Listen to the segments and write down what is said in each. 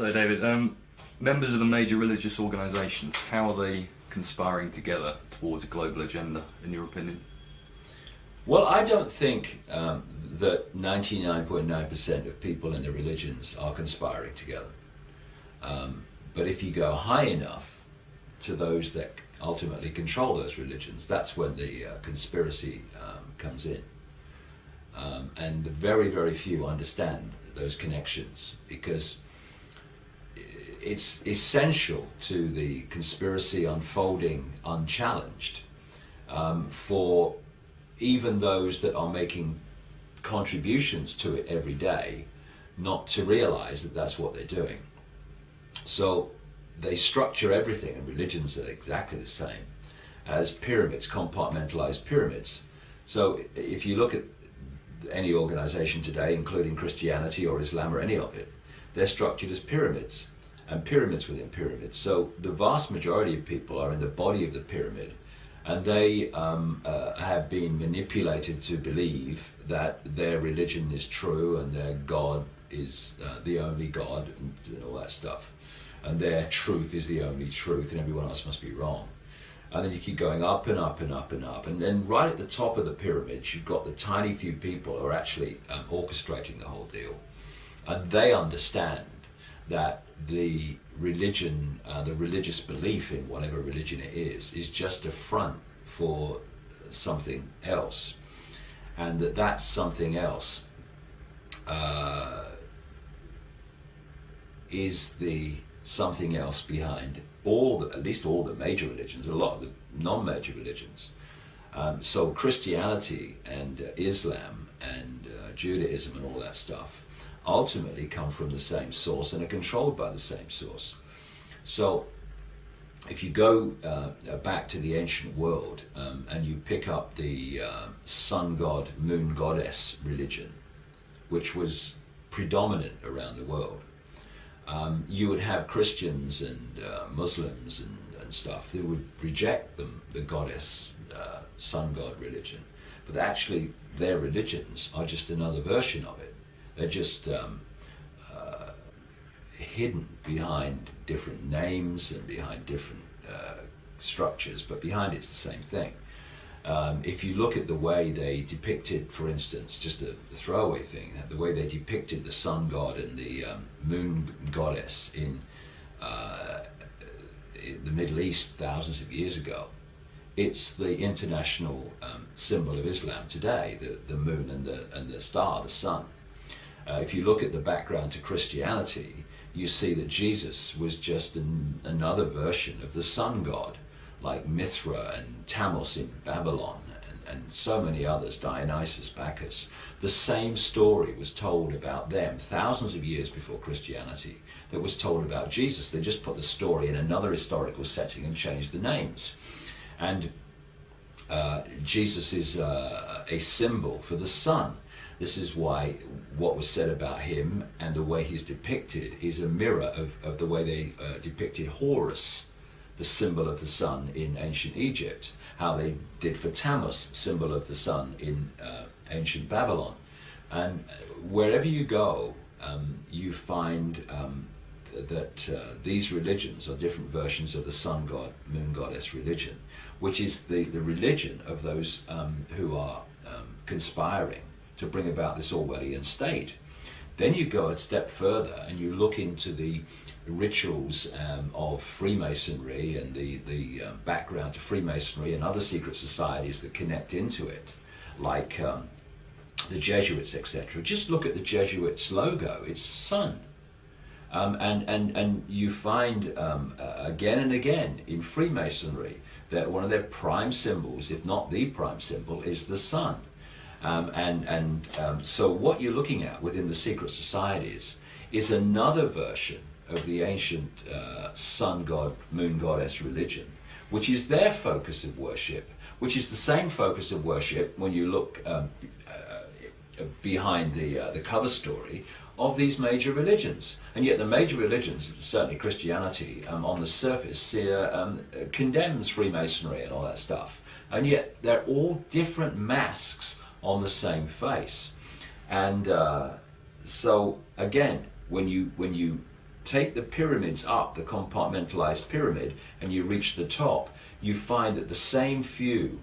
So, David, members of the major religious organisations, how are they conspiring together towards a global agenda, in your opinion? Well, I don't think that 99.9% of people in the religions are conspiring together. But if you go high enough to those that ultimately control those religions, that's when the conspiracy comes in. And very, very few understand those connections, because it's essential to the conspiracy unfolding unchallenged for even those that are making contributions to it every day not to realize that that's what they're doing. So they structure everything, and religions are exactly the same, as pyramids, compartmentalized pyramids. So if you look at any organization today, including Christianity or Islam or any of it, they're structured as pyramids, and pyramids within pyramids. So the vast majority of people are in the body of the pyramid, and they have been manipulated to believe that their religion is true and their God is the only God, and all that stuff. And their truth is the only truth, and everyone else must be wrong. And then you keep going up and up and up and up. And then right at the top of the pyramid, you've got the tiny few people who are actually orchestrating the whole deal. And they understand that the religion, the religious belief in whatever religion it is just a front for something else. And that something else is the something else behind at least all the major religions, a lot of the non-major religions. So Christianity and Islam and Judaism and all that stuff ultimately come from the same source and are controlled by the same source. So if you go back to the ancient world and you pick up the sun god, moon goddess religion, which was predominant around the world, you would have Christians and Muslims and stuff who would reject the goddess, sun god religion. But actually their religions are just another version of it. They're just hidden behind different names and behind different structures, but behind it's the same thing. If you look at the way they depicted, for instance, just a throwaway thing, the way they depicted the sun god and the moon goddess in the Middle East thousands of years ago, it's the international symbol of Islam today, the moon and the star, the sun. If you look at the background to Christianity, you see that Jesus was just another version of the sun god, like Mithra and Tammuz in Babylon and so many others, Dionysus, Bacchus. The same story was told about them thousands of years before Christianity that was told about Jesus. They just put the story in another historical setting and changed the names. And Jesus is a symbol for the sun. This is why what was said about him and the way he's depicted is a mirror of the way they depicted Horus, the symbol of the sun in ancient Egypt, how they did for Tammuz, symbol of the sun in ancient Babylon. And wherever you go, you find that these religions are different versions of the sun god, moon goddess religion, which is the religion of those who are conspiring to bring about this Orwellian state. Then you go a step further and you look into the rituals of Freemasonry and the background to Freemasonry and other secret societies that connect into it, like the Jesuits, etc. Just look at the Jesuits' logo; it's sun, and you find again and again in Freemasonry that one of their prime symbols, if not the prime symbol, is the sun. So what you're looking at within the secret societies is another version of the ancient sun god, moon goddess religion, which is their focus of worship, which is the same focus of worship when you look behind the cover story of these major religions. And yet the major religions, certainly Christianity, on the surface condemns Freemasonry and all that stuff. And yet they're all different masks on the same face. And so again, when you take the pyramids up, the compartmentalized pyramid, and you reach the top, you find that the same few,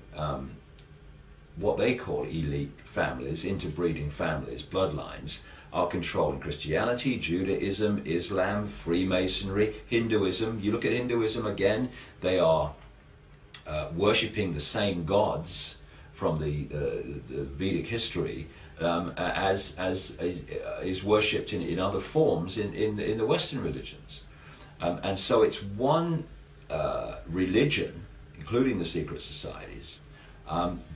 what they call elite families, interbreeding families, bloodlines, are controlling Christianity, Judaism, Islam, Freemasonry, Hinduism. You look at Hinduism again, they are worshipping the same gods from the Vedic history as is worshipped in other forms in the Western religions. And so it's one religion, including the secret societies,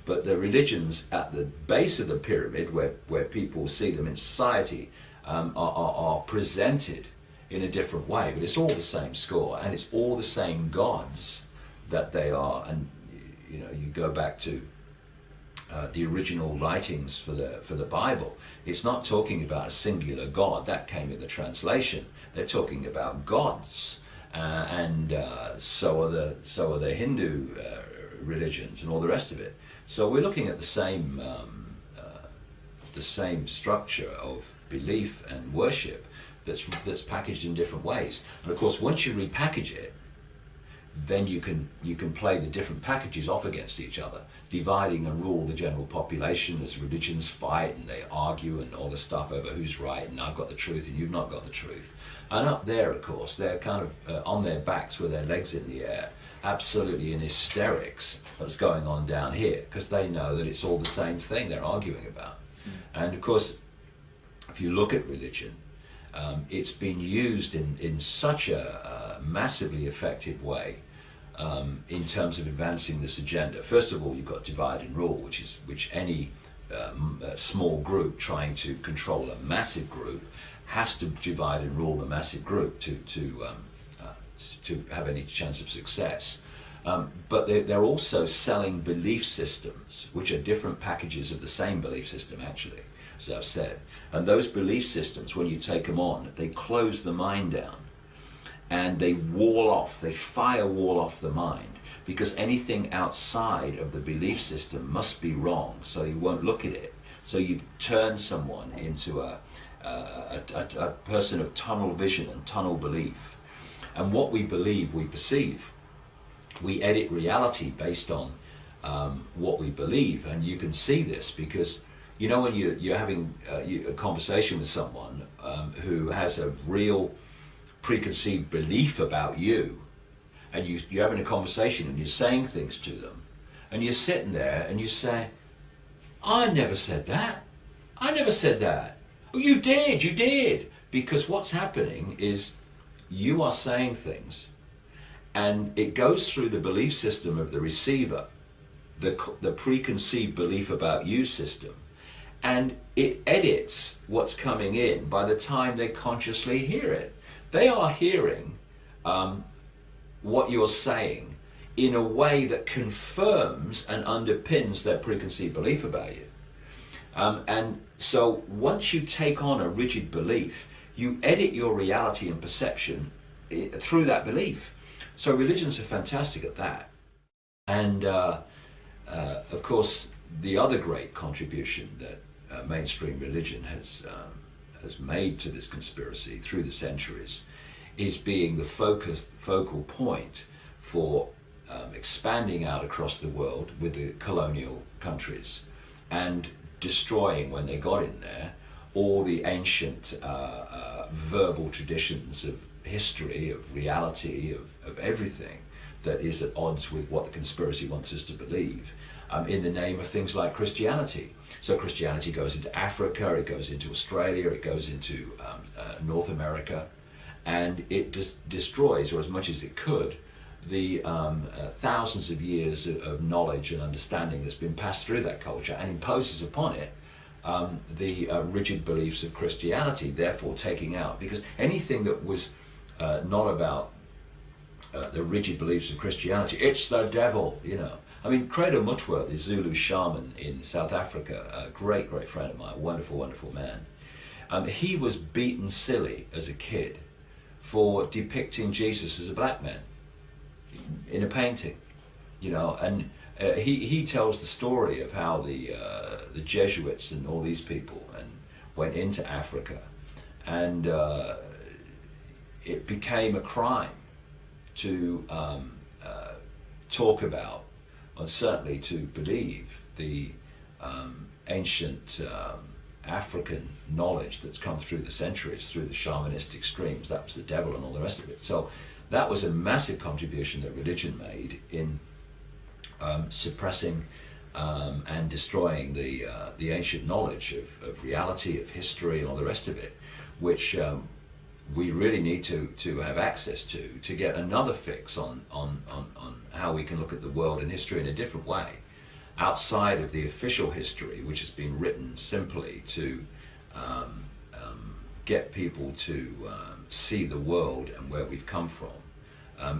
but the religions at the base of the pyramid, where people see them in society, are presented in a different way. But it's all the same score, and it's all the same gods that they are. And you go back to the original writings for the Bible. It's not talking about a singular God. That came in the translation. They're talking about gods, and so are the Hindu religions and all the rest of it. So we're looking at the same structure of belief and worship that's packaged in different ways. And of course, once you repackage it, then you can play the different packages off against each other, dividing and rule the general population as religions fight and they argue and all this stuff over who's right and I've got the truth and you've not got the truth. And up there, of course, they're kind of on their backs with their legs in the air, absolutely in hysterics what's going on down here, because they know that it's all the same thing they're arguing about. And of course, if you look at religion, it's been used in such a massively effective way in terms of advancing this agenda. First of all, you've got divide and rule, which any small group trying to control a massive group has to divide and rule the massive group to have any chance of success. But they're also selling belief systems, which are different packages of the same belief system, actually, as I've said. And those belief systems, when you take them on, they close the mind down and they firewall off the mind, because anything outside of the belief system must be wrong, so you won't look at it. So you've turned someone into a person of tunnel vision and tunnel belief. And what we believe, we perceive. We edit reality based on what we believe, and you can see this because when you're having a conversation with someone who has a real preconceived belief about you, and you're having a conversation and you're saying things to them, and you're sitting there and you say, I never said that. I never said that. Oh, you did. Because what's happening is you are saying things, and it goes through the belief system of the receiver, the preconceived belief about you system, and it edits what's coming in by the time they consciously hear it. They are hearing what you're saying in a way that confirms and underpins their preconceived belief about you. And so once you take on a rigid belief, you edit your reality and perception through that belief. So religions are fantastic at that. And of course, the other great contribution that mainstream religion has made to this conspiracy through the centuries is being the focal point for expanding out across the world with the colonial countries and destroying, when they got in there, all the ancient verbal traditions of history, of reality, of everything that is at odds with what the conspiracy wants us to believe, in the name of things like Christianity. So Christianity goes into Africa, it goes into Australia, it goes into North America, and it destroys, or as much as it could, the thousands of years of knowledge and understanding that's been passed through that culture, and imposes upon it the rigid beliefs of Christianity, therefore taking out, because anything that was not about the rigid beliefs of Christianity, it's the devil, I mean, Credo Mutwa, the Zulu shaman in South Africa, a great friend of mine, wonderful, wonderful man, he was beaten silly as a kid for depicting Jesus as a black man in a painting, and he tells the story of how the Jesuits and all these people went into Africa, and it became a crime to talk about, or certainly to believe, the ancient African knowledge that's come through the centuries, through the shamanistic streams. That was the devil and all the rest of it. So that was a massive contribution that religion made in suppressing and destroying the ancient knowledge of reality, of history, and all the rest of it, which we really need to have access to get another fix on how we can look at the world and history in a different way, outside of the official history, which has been written simply to get people to see the world and where we've come from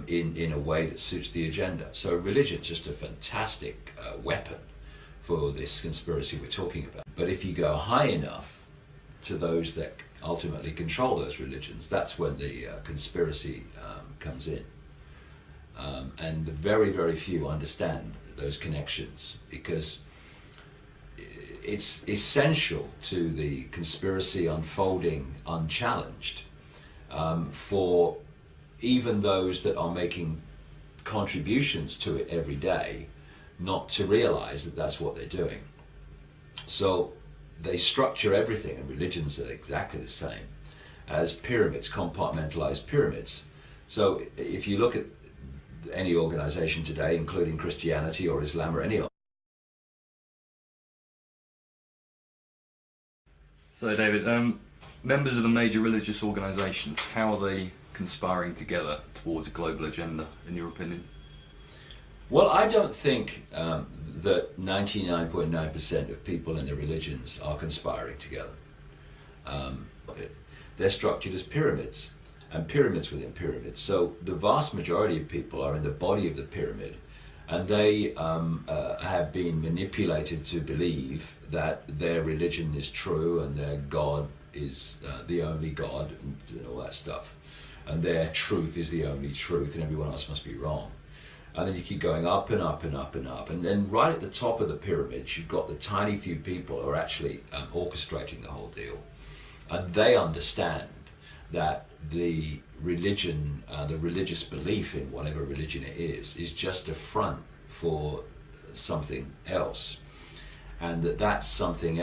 in a way that suits the agenda. So religion's just a fantastic weapon for this conspiracy we're talking about. But if you go high enough to those that ultimately control those religions, that's when the conspiracy comes in. And very, very few understand those connections, because it's essential to the conspiracy unfolding unchallenged for even those that are making contributions to it every day not to realize that that's what they're doing. So they structure everything, and religions are exactly the same, as pyramids, compartmentalized pyramids. So if you look at any organization today, including Christianity or Islam or any other. So David, members of the major religious organisations, how are they conspiring together towards a global agenda, in your opinion? Well, I don't think that 99.9% of people in the religions are conspiring together. They're structured as pyramids, and pyramids within pyramids. So the vast majority of people are in the body of the pyramid, and they have been manipulated to believe that their religion is true and their God is the only God, and all that stuff. And their truth is the only truth, and everyone else must be wrong. And then you keep going up and up and up and up. And then right at the top of the pyramid, you've got the tiny few people who are actually orchestrating the whole deal. And they understand that the religion, the religious belief in whatever religion it is just a front for something else. And that's something else